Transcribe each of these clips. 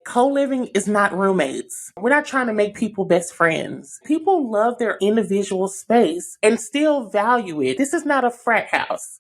co-living is not roommates. We're not trying to make people best friends. People love their individual space and still value it. This is not a frat house.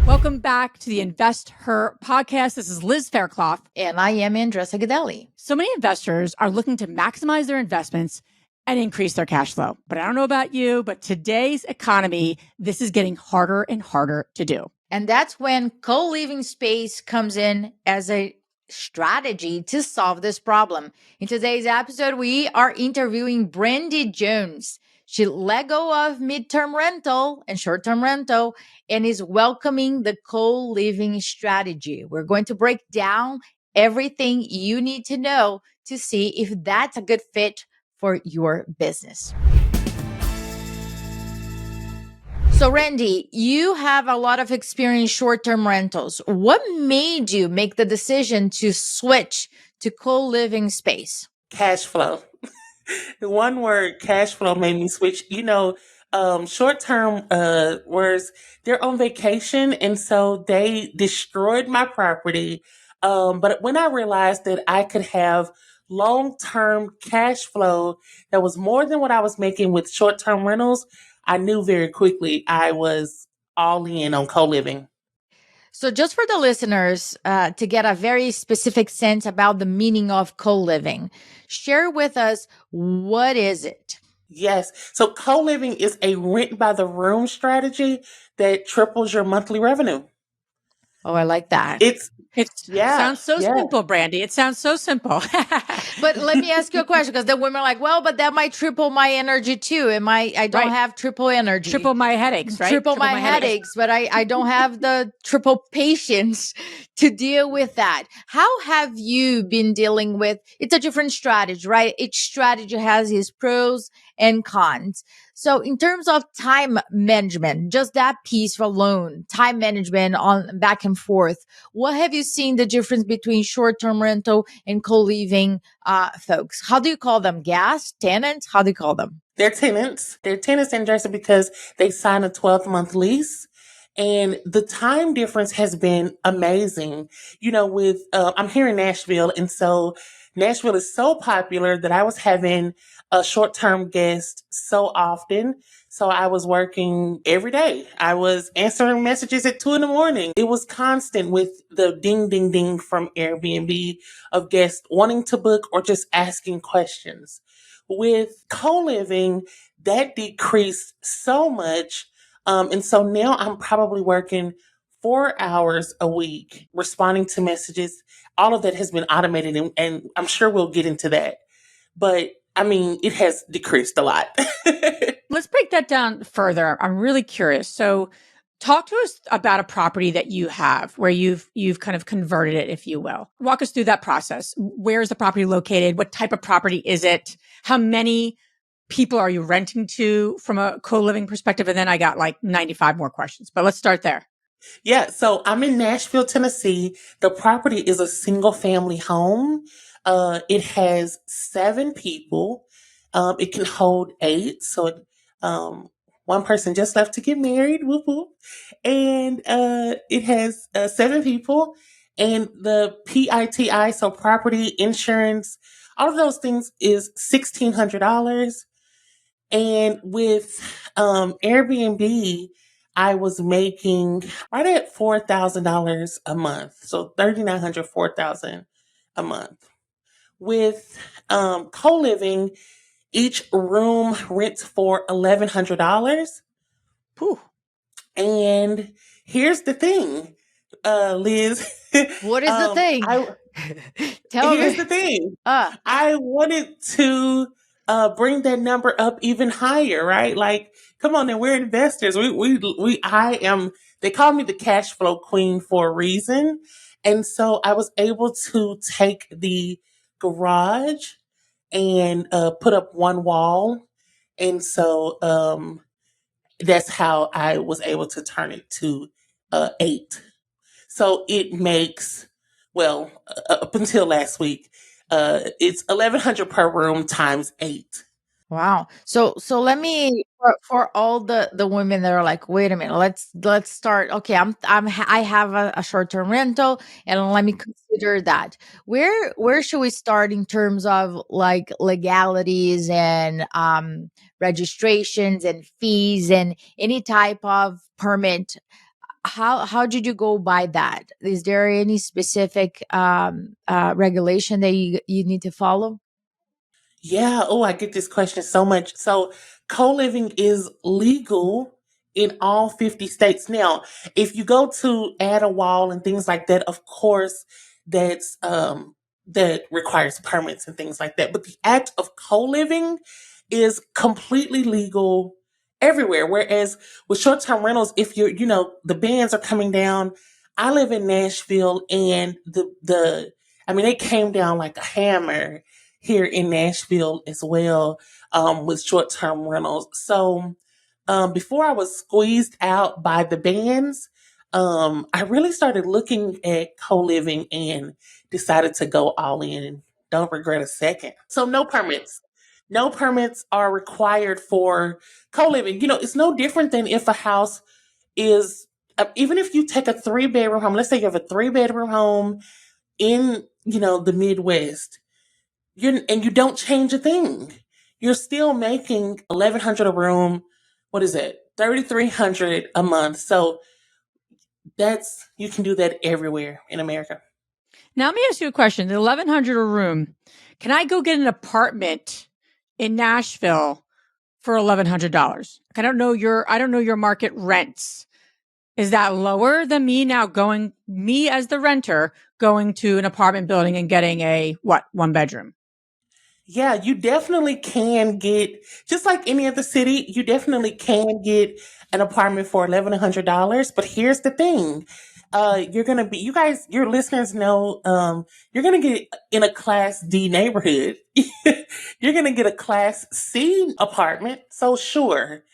Welcome back to the InvestHER Podcast. This is Liz Faircloth. And I am Andressa Gadelli. So many investors are looking to maximize their investments and increase their cash flow. But I don't know about you, but today's economy, this is getting harder and harder to do. And that's when co-living space comes in as a strategy to solve this problem. In today's episode, we are interviewing Brandi Jones. She let go of midterm rental and short-term rental and is welcoming the co-living strategy. We're going to break down everything you need to know to see if that's a good fit for your business. So Brandi, you have a lot of experience short-term rentals. What made you make the decision to switch to co-living space? Cash flow. The one word, cash flow, made me switch. Short-term words, they're on vacation, and so they destroyed my property. But when I realized that I could have long-term cash flow that was more than what I was making with short-term rentals, I knew very quickly I was all in on co-living. So just for the listeners, to get a very specific sense about the meaning of co-living, share with us, what is it? Yes. So co-living is a rent by the room strategy that triples your monthly revenue. Oh, I like that. Sounds so simple, Brandi. It sounds so simple. But let me ask you a question, because the women are like, well, but that might triple my energy too. I don't have triple energy. Triple my headaches, right? Triple my headaches, but I don't have the triple patience to deal with that. How have you been dealing with, it's a different strategy, right? Each strategy has its pros and cons. So in terms of time management, just that piece alone, time management on back and forth, what have you seen the difference between short-term rental and co-living folks? How do you call them? Guests, tenants? How do you call them? They're tenants. They're tenants in Jersey because they sign a 12-month lease. And the time difference has been amazing. I'm here in Nashville, and so Nashville is so popular that I was having a short-term guest so often. So I was working every day. I was answering messages at 2 a.m. It was constant with the ding, ding, ding from Airbnb of guests wanting to book or just asking questions. With co-living, that decreased so much. And so now I'm probably working 4 hours a week responding to messages. All of that has been automated, and I'm sure we'll get into that. But it has decreased a lot. Let's break that down further. I'm really curious. So talk to us about a property that you have where you've kind of converted it, if you will. Walk us through that process. Where is the property located? What type of property is it? How many people are you renting to from a co-living perspective? And then I got like 95 more questions, but let's start there. Yeah. So I'm in Nashville, Tennessee. The property is a single family home. It has 7 people. It can hold 8. So, one person just left to get married. Whoop, whoop. And, it has 7 people, and the PITI, so property insurance, all of those things is $1,600. And with, Airbnb, I was making right at $4,000 a month. So $3,900, $4,000 a month. With co-living, each room rents for $1,100. Whew. And here's the thing, Liz. What is the thing? Here's the thing. I wanted to bring that number up even higher, right? Like, come on, and we're investors. They call me the cash flow queen for a reason. And so I was able to take the garage and put up one wall. And so that's how I was able to turn it to 8. So it makes, up until last week, it's $1,100 per room times 8. Wow. So let me, for all the women that are like, wait a minute, let's start. Okay, I have a short-term rental, and let me consider consider that. Where should we start in terms of like legalities and registrations and fees and any type of permit? How did you go by that? Is there any specific regulation that you need to follow? Yeah. Oh, I get this question so much. So, co-living is legal in all 50 states. Now, if you go to add a wall and things like that, of course, that requires permits and things like that. But the act of co-living is completely legal everywhere. Whereas with short-term rentals, if the bans are coming down. I live in Nashville, and I mean, they came down like a hammer here in Nashville as well, with short-term rentals. So before I was squeezed out by the bans, I really started looking at co-living and decided to go all in, and don't regret a second. So no permits. No permits are required for co-living. It's no different than if a house is, even if you take a 3-bedroom home, let's say you have a 3-bedroom home in, the Midwest, and you don't change a thing. You're still making 1,100 a room. What is it? 3,300 a month. So you can do that everywhere in America. Now let me ask you a question. The 1,100 a room. Can I go get an apartment in Nashville for $1,100? I don't know your market rents. Is that lower than me as the renter going to an apartment building and getting a 1-bedroom? Yeah, you definitely can get, just like any other city, you definitely can get an apartment for $1,100. But here's the thing. Your listeners know, you're going to get in a Class D neighborhood. You're going to get a Class C apartment. So sure.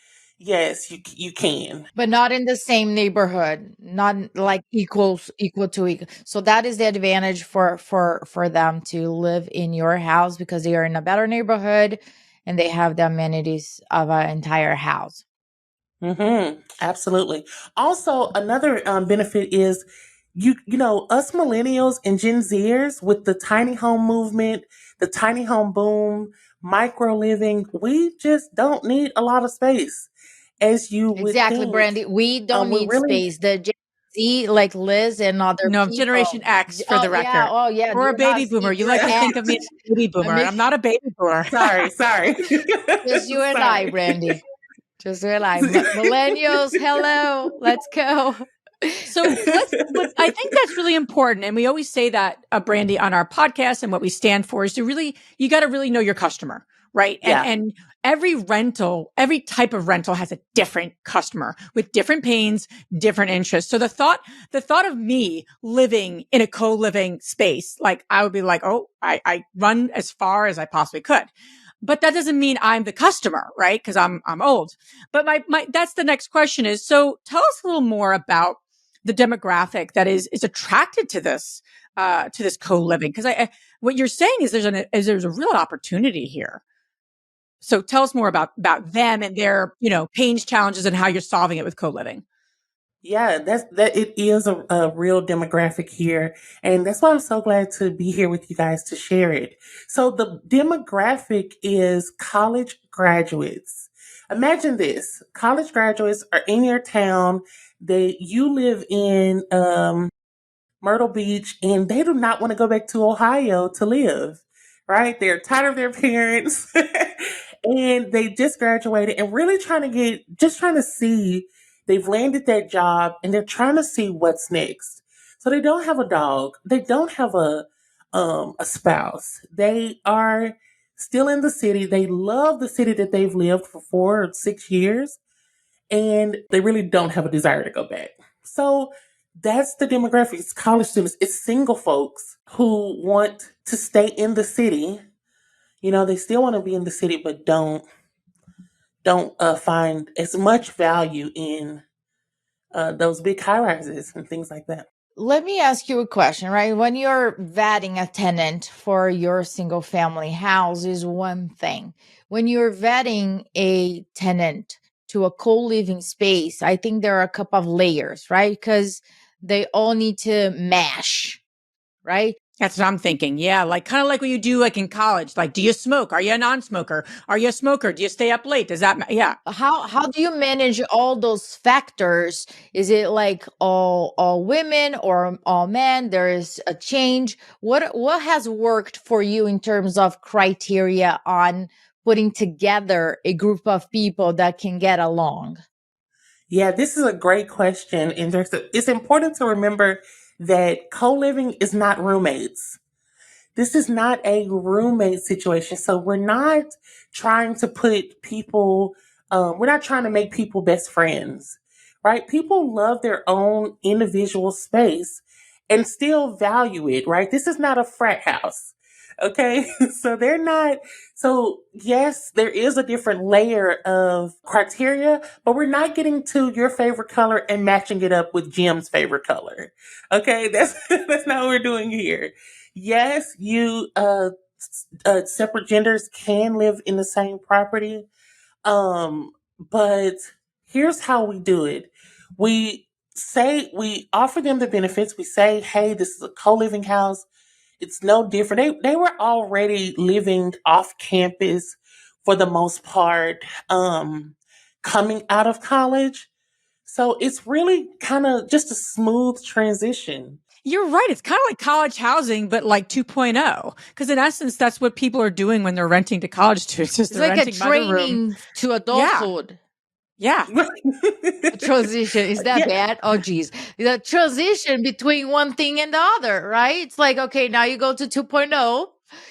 Yes, you can. But not in the same neighborhood, not like equal to equal. So that is the advantage for them to live in your house, because they are in a better neighborhood and they have the amenities of an entire house. Absolutely. Also, another benefit is us millennials and Gen Zers with the tiny home movement, the tiny home boom, micro living, we just don't need a lot of space, as you would Exactly, think. Brandi. We don't We're need really space. The Gen Z, like Liz and other No, I'm Generation people. X for Oh the yeah. record. Oh yeah. Or a You're not. baby boomer. You You're like to X. think of me as a baby I boomer. mean, I'm not a baby boomer. sorry. just you and I, Sorry. Brandi. Just you and I. Millennials, hello. Let's go. So what I think that's really important. And we always say that, Brandi, on our podcast, and what we stand for is you got to really know your customer, right? Yeah. And every type of rental has a different customer with different pains, different interests. So the thought of me living in a co-living space, like I would be like, oh, I run as far as I possibly could. But that doesn't mean I'm the customer, right? Because I'm old. But that's the next question is, so tell us a little more about the demographic that is attracted to this co-living. Because what you're saying is there's a real opportunity here. So tell us more about them and their, pains, challenges, and how you're solving it with co-living. Yeah, it is a real demographic here. And that's why I'm so glad to be here with you guys to share it. So the demographic is college graduates. Imagine this. College graduates are in your town. You live in, Myrtle Beach, and they do not want to go back to Ohio to live, right? They're tired of their parents and they just graduated and really trying to see, they've landed that job and they're trying to see what's next. So they don't have a dog. They don't have a spouse. They are still in the city. They love the city that they've lived for 4 or 6 years, and they really don't have a desire to go back. So that's the demographic. It's college students. It's single folks who want to stay in the city. They still want to be in the city, but don't find as much value in those big high rises and things like that. Let me ask you a question, right? When you're vetting a tenant for your single family house is one thing. When you're vetting a tenant to a co-living space, I think there are a couple of layers, right? Because they all need to mash right? That's what I'm thinking. Yeah. Like kind of like what you do like in college. Like, do you smoke? Are you a non-smoker? Are you a smoker? Do you stay up late? Does that yeah. How do you manage all those factors? Is it like all women or all men? There is a change. What has worked for you in terms of criteria on putting together a group of people that can get along? Yeah, this is a great question. And it's important to remember that co-living is not roommates. This is not a roommate situation. So we're not trying to put people, we're not trying to make people best friends, right? People love their own individual space and still value it, right? This is not a frat house. Okay. So they're not, so yes, there is a different layer of criteria, but we're not getting to your favorite color and matching it up with Jim's favorite color. Okay. That's not what we're doing here. Yes, separate genders can live in the same property. But here's how we do it. We offer them the benefits. We say, hey, this is a co-living house. It's no different. They were already living off campus for the most part, coming out of college. So it's really kind of just a smooth transition. You're right. It's kind of like college housing, but like 2.0. Because in essence, that's what people are doing when they're renting to college students. It's like a renting mother room. training to adulthood. Yeah. Transition. Is that bad? Oh, geez. The transition between one thing and the other, right? It's like, okay, now you go to 2.0.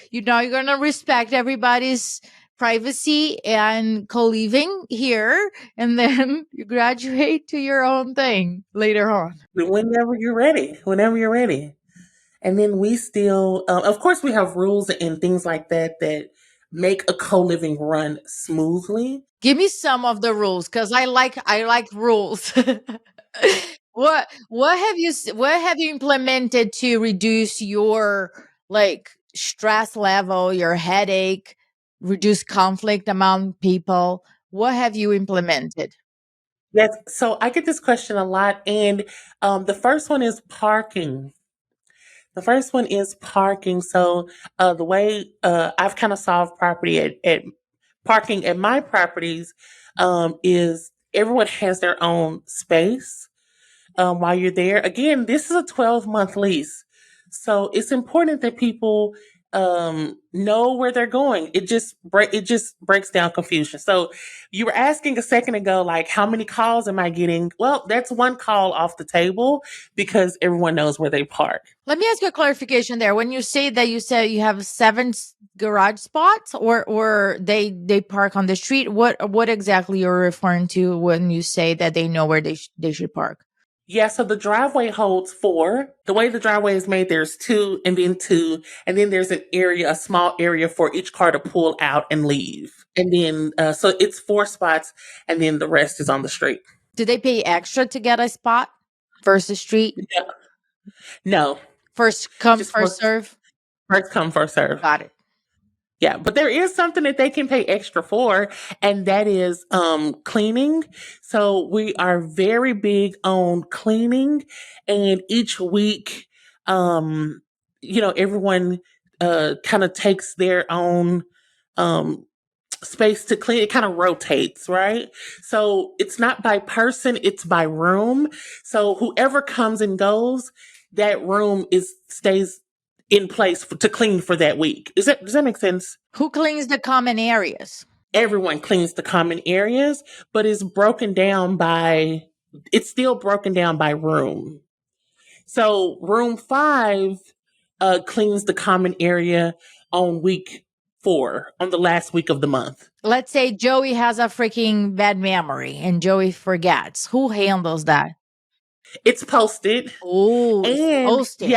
You're going to respect everybody's privacy and co-living here. And then you graduate to your own thing later on. Whenever you're ready. And then we still, of course, we have rules and things like that make a co-living run smoothly. Give me some of the rules, because I like rules. What have you implemented to reduce your like stress level, your headache, reduce conflict among people? What have you implemented? Yes, so I get this question a lot, and the first one is parking. So the way I've kind of solved property at parking at my properties is everyone has their own space while you're there. Again, this is a 12-month lease. So it's important that people know where they're going. It just breaks down confusion. So you were asking a second ago, like, how many calls am I getting? Well, that's one call off the table because everyone knows where they park. Let me ask you a clarification there. When you say that you said you have 7 garage spots or they park on the street, what exactly you're referring to when you say that they know where they should park? Yeah, so the driveway holds 4. The way the driveway is made, there's 2 and then 2, and then there's a small area for each car to pull out and leave. And then, so it's 4 spots, and then the rest is on the street. Do they pay extra to get a spot versus street? No. First come, first serve? First come, first serve. Got it. Yeah, but there is something that they can pay extra for, and that is cleaning. So we are very big on cleaning, and each week, everyone kind of takes their own space to clean. It kind of rotates, right? So it's not by person, it's by room. So whoever comes and goes, that room stays in place to clean for that week. Does that make sense? Who cleans the common areas? Everyone cleans the common areas, but it's still broken down by room. So room 5 cleans the common area on week 4, on the last week of the month. Let's say Joey has a freaking bad memory and Joey forgets. Who handles that? It's posted. Oh, it's posted.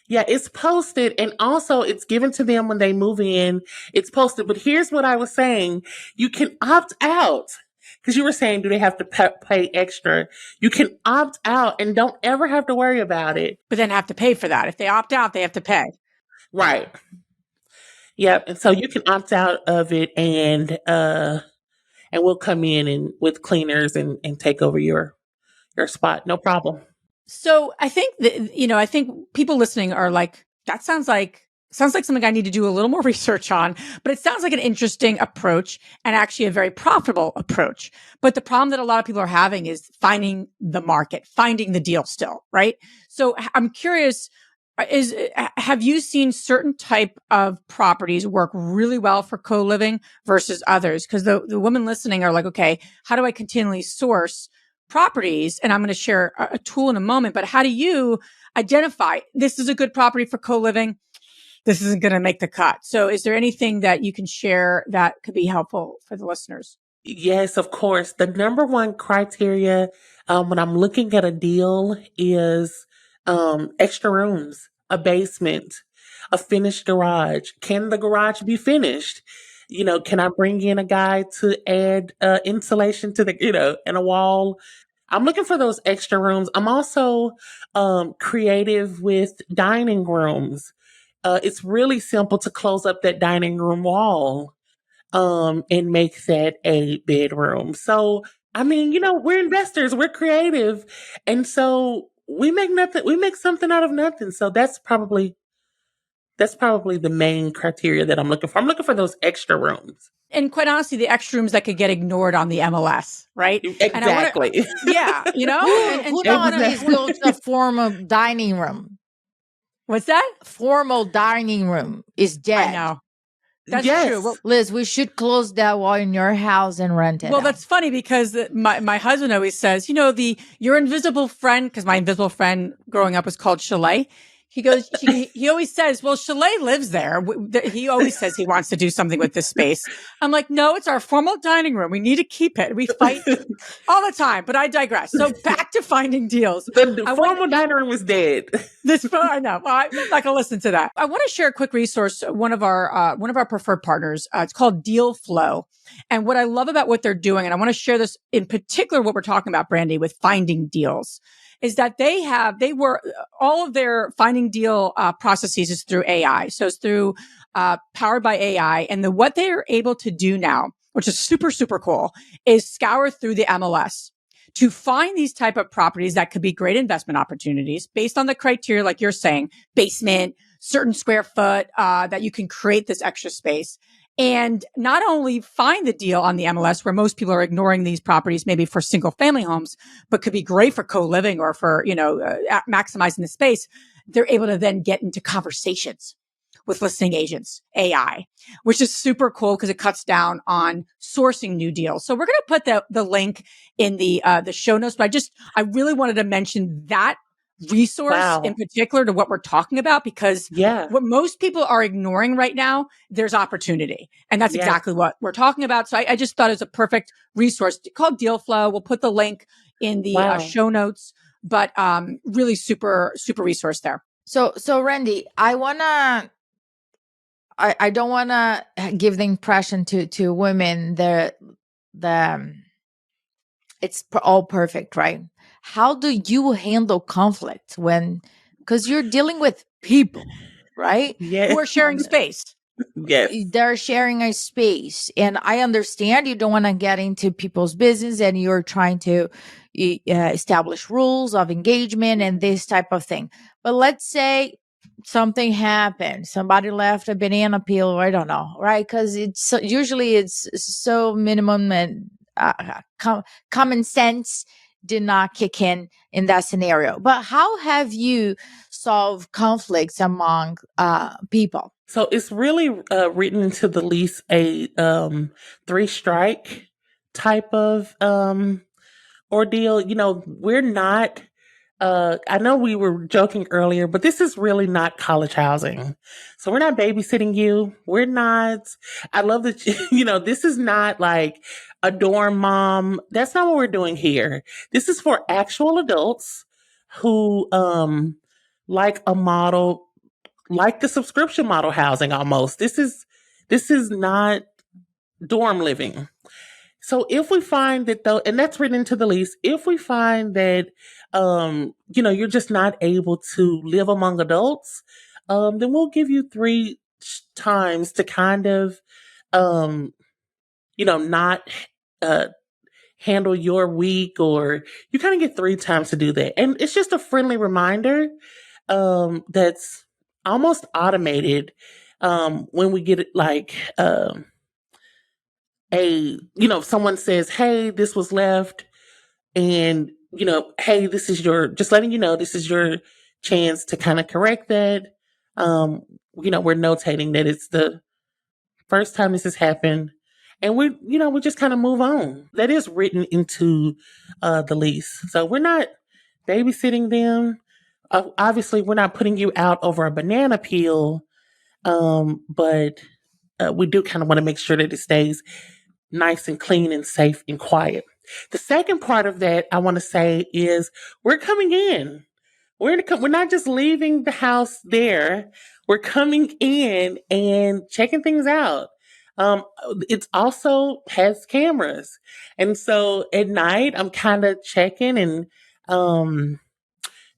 Yeah, it's posted, and also it's given to them when they move in. It's posted, but here's what I was saying. You can opt out, because you were saying, do they have to pay extra? You can opt out and don't ever have to worry about it. But then have to pay for that. If they opt out, they have to pay. Right. Yep, and so you can opt out of it, and we'll come in and with cleaners and take over your spot. No problem. So I think that, I think people listening are like, that sounds like something I need to do a little more research on, but it sounds like an interesting approach and actually a very profitable approach. But the problem that a lot of people are having is finding the market, finding the deal still, right? So I'm curious, have you seen certain type of properties work really well for co-living versus others? Because the women listening are like, okay, how do I continually source properties? And I'm going to share a tool in a moment, but how do you identify this is a good property for co-living? This isn't going to make the cut. So is there anything that you can share that could be helpful for the listeners? Yes, of course. The number one criteria when I'm looking at a deal is extra rooms, a basement, a finished garage. Can the garage be finished? Can I bring in a guy to add insulation to the, and a wall? I'm looking for those extra rooms. I'm also creative with dining rooms. It's really simple to close up that dining room wall and make that a bedroom. So, I mean, we're investors, we're creative. And so we make something out of nothing. So that's probably the main criteria that I'm looking for. I'm looking for those extra rooms. And quite honestly, the extra rooms that could get ignored on the MLS, right? Exactly. And yeah, Who nowadays go to a formal dining room? What's that? Formal dining room is dead. I know. That's Yes. true. Well, Liz, we should close that wall in your house and rent it. well, out. that's funny because my husband always says, your invisible friend, because my invisible friend growing up was called Chalet. He goes, he always says, well, Chalet lives there. He always says he wants to do something with this space. I'm like, no, it's our formal dining room. We need to keep it. We fight all the time, but I digress. So back to finding deals. The formal dining room is dead. I know. Well, I'm not going to listen to that. I want to share a quick resource. One of our preferred partners. It's called Deal Flow. And what I love about what they're doing, and I want to share this in particular, what we're talking about, Brandi, with finding deals, is that all of their finding deal processes is through AI. So it's through powered by AI. And what they are able to do now, which is super, super cool, is scour through the MLS to find these type of properties that could be great investment opportunities based on the criteria, like you're saying, basement, certain square foot, that you can create this extra space. And not only find the deal on the MLS where most people are ignoring these properties, maybe for single family homes, but could be great for co-living or for, maximizing the space. They're able to then get into conversations with listing agents, AI, which is super cool because it cuts down on sourcing new deals. So we're going to put the link in the show notes, but I really wanted to mention that resource in particular to what we're talking about, because what most people are ignoring right now, there's opportunity. And that's exactly what we're talking about. So I just thought it was a perfect resource called Deal Flow. We'll put the link in the show notes, but really super, super resource there. So Randy, I don't want to give the impression to women that it's all perfect, right? How do you handle conflict because you're dealing with people, right? Yes. Who are sharing space. Yes. They're sharing a space. And I understand you don't want to get into people's business and you're trying to establish rules of engagement and this type of thing. But let's say something happened. Somebody left a banana peel, or I don't know, right? Because usually it's so minimum and common sense did not kick in that scenario. But how have you solved conflicts among people? So it's really written into the lease a 3-strike type of ordeal. We're not. I know we were joking earlier, but this is really not college housing. So we're not babysitting you. We're not. I love that. This is not like a dorm mom. That's not what we're doing here. This is for actual adults who like a model, like the subscription model housing almost. This is not dorm living. So if we find that and that's written into the lease, if we find that, you're just not able to live among adults, then we'll give you 3 times to kind of, not handle your week, or you kind of get 3 times to do that. And it's just a friendly reminder that's almost automated when we get like if someone says, hey, this was left, and hey, this is just letting you know, this is your chance to kind of correct that. We're notating that it's the first time this has happened, and we just kind of move on. That is written into the lease. So we're not babysitting them. Obviously, we're not putting you out over a banana peel, but we do kind of want to make sure that it stays nice and clean and safe and quiet. The second part of that I want to say is we're coming in. We're not just leaving the house there. We're coming in and checking things out. It also has cameras. And so at night, I'm kind of checking and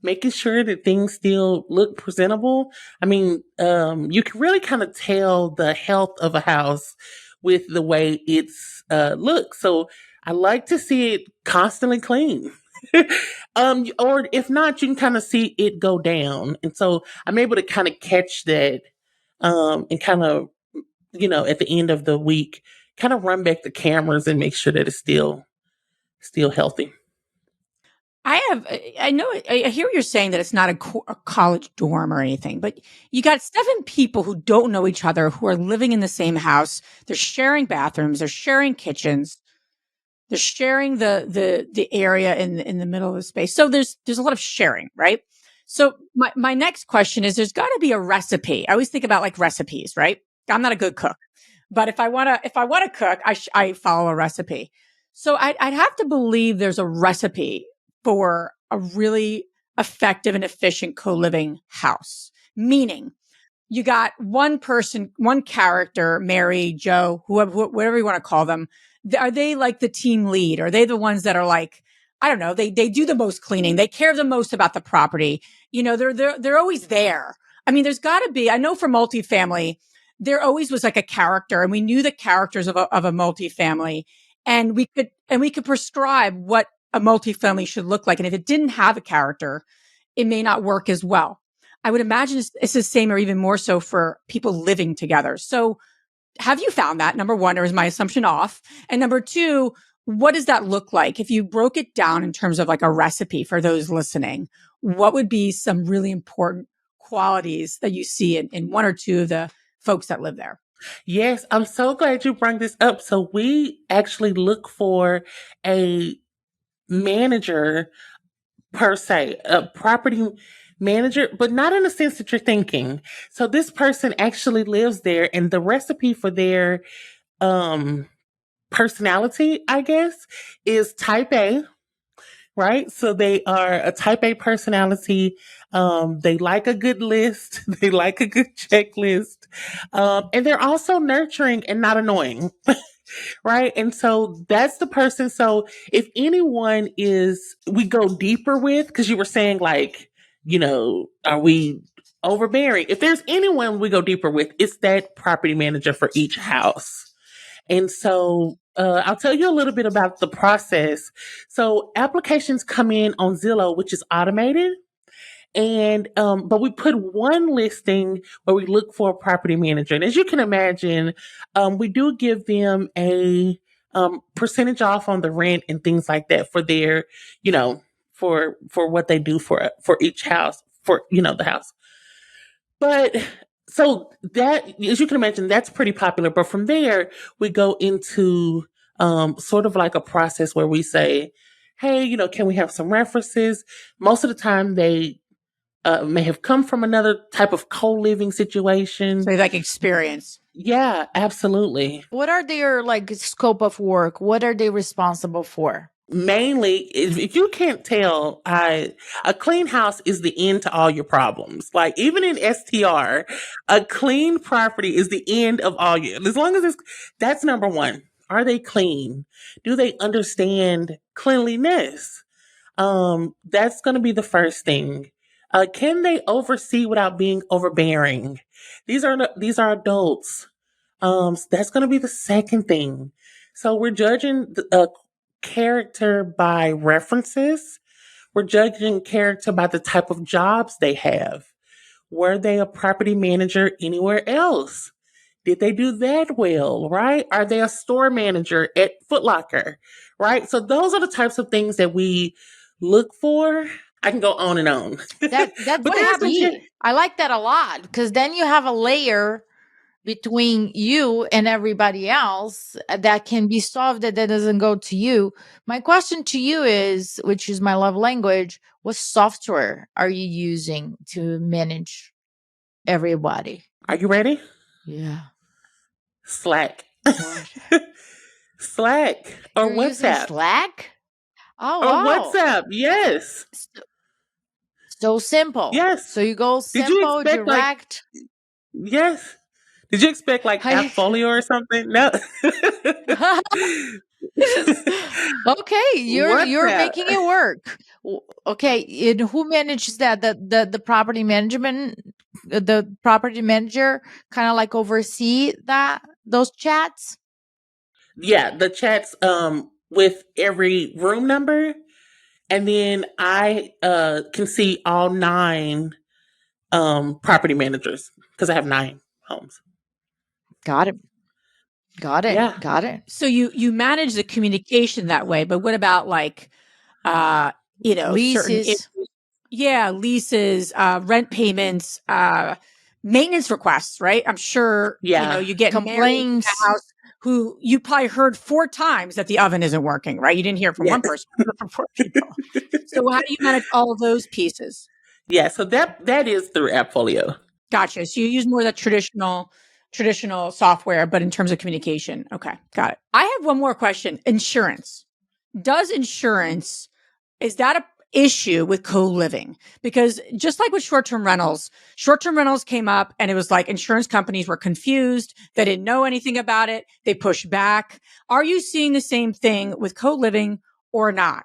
making sure that things still look presentable. I mean, you can really kind of tell the health of a house with the way it's looks. So I like to see it constantly clean. Or if not, you can kind of see it go down. And so I'm able to kind of catch that and kind of, at the end of the week, kind of run back the cameras and make sure that it's still healthy. I know, I hear what you're saying, that it's not a college dorm or anything, but you got 7 people who don't know each other, who are living in the same house. They're sharing bathrooms. They're sharing kitchens. They're sharing the area in the middle of the space. So there's a lot of sharing, right? So my next question is, there's got to be a recipe. I always think about like recipes, right? I'm not a good cook, but if I want to cook, I follow a recipe. So I'd have to believe there's a recipe for a really effective and efficient co-living house. Meaning, you got one person, one character, Mary, Joe, whoever, whatever you want to call them. Are they like the team lead? Are they the ones that are like, I don't know, they do the most cleaning. They care the most about the property. They're always there. I mean, there's got to be, I know for multifamily, there always was like a character, and we knew the characters of a multifamily, and we could prescribe what a multifamily should look like. And if it didn't have a character, it may not work as well. I would imagine it's the same, or even more so for people living together. So have you found that, number one, or is my assumption off? And number two, what does that look like? If you broke it down in terms of like a recipe for those listening, what would be some really important qualities that you see in 1 or 2 of the folks that live there? Yes, I'm so glad you brought this up. So we actually look for a manager, per se, a property manager, but not in the sense that you're thinking. So this person actually lives there, and the recipe for their personality, I guess, is type A, right? So they are a type A personality. They like a good list. They like a good checklist. And they're also nurturing and not annoying. Right. And so that's the person. So if anyone we go deeper with, because you were saying like, are we overbearing? If there's anyone we go deeper with, it's that property manager for each house. And so I'll tell you a little bit about the process. So applications come in on Zillow, which is automated. And, but we put one listing where we look for a property manager. And as you can imagine, we do give them a, percentage off on the rent and things like that for their, for what they do for each house, for, the house. But so that, as you can imagine, that's pretty popular. But from there, we go into, sort of like a process where we say, hey, can we have some references? Most of the time they, may have come from another type of co-living situation. So like experience. Yeah, absolutely. What are their like scope of work? What are they responsible for? Mainly, if you can't tell, a clean house is the end to all your problems. Like even in STR, a clean property is the end of all your, as long as that's number one. Are they clean? Do they understand cleanliness? That's going to be the first thing. Can they oversee without being overbearing? These are adults. That's going to be the second thing. So we're judging character by references. We're judging character by the type of jobs they have. Were they a property manager anywhere else? Did they do that well, right? Are they a store manager at Foot Locker, right? So those are the types of things that we look for. I can go on and on. That's key. I like that a lot, because then you have a layer between you and everybody else that can be solved that doesn't go to you. My question to you is, which is my love language, what software are you using to manage everybody? Are you ready? Yeah. Slack. What? Slack or You're using WhatsApp. Slack? Oh, Or wow. WhatsApp, yes. So simple. Yes. So you go Did you simple, expect direct. Yes. Did you expect like Appfolio or something? No. Okay, you're WhatsApp. making it work. Okay, and who manages that? The property management, the property manager kind of like oversee those chats? Yeah, the chats with every room number, and then I can see all 9 property managers because I have 9 homes. Got it. Yeah. Got it. So you manage the communication that way, but what about like Leases. leases, rent payments, maintenance requests, right? I'm sure you get complaints. married in a house who you probably heard 4 times that the oven isn't working, right? You didn't hear from one person, you heard from 4 people. So how do you manage all of those pieces? Yeah, so that is through Appfolio. Gotcha. So you use more of the traditional software, but in terms of communication. Okay, got it. I have one more question. Insurance. Is that a issue with co-living? Because just like with short-term rentals came up and it was like insurance companies were confused. They didn't know anything about it. They pushed back. Are you seeing the same thing with co-living or not?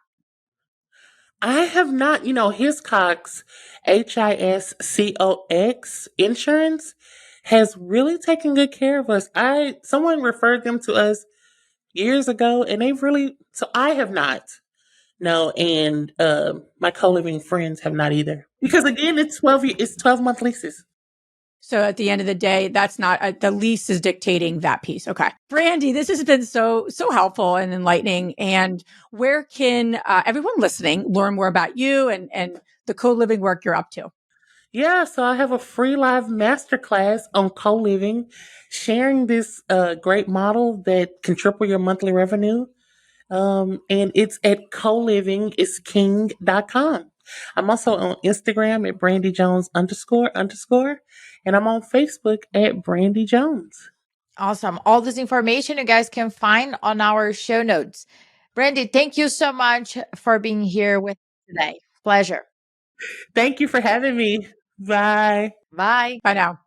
I have not, Hiscox, HISCOX insurance has really taken good care of us. Someone referred them to us years ago and so I have not. No, and my co-living friends have not either. Because again, it's 12-month leases. So at the end of the day, that's not the lease is dictating that piece. Okay. Brandi, this has been so helpful and enlightening. And where can everyone listening learn more about you and the co-living work you're up to? Yeah, so I have a free live masterclass on co-living, sharing this great model that can triple your monthly revenue. And it's at colivingisking.com. I'm also on Instagram at Brandi Jones __, and I'm on Facebook at Brandi Jones. Awesome. All this information you guys can find on our show notes. Brandi, thank you so much for being here with me today. Pleasure. Thank you for having me. Bye. Bye. Bye now.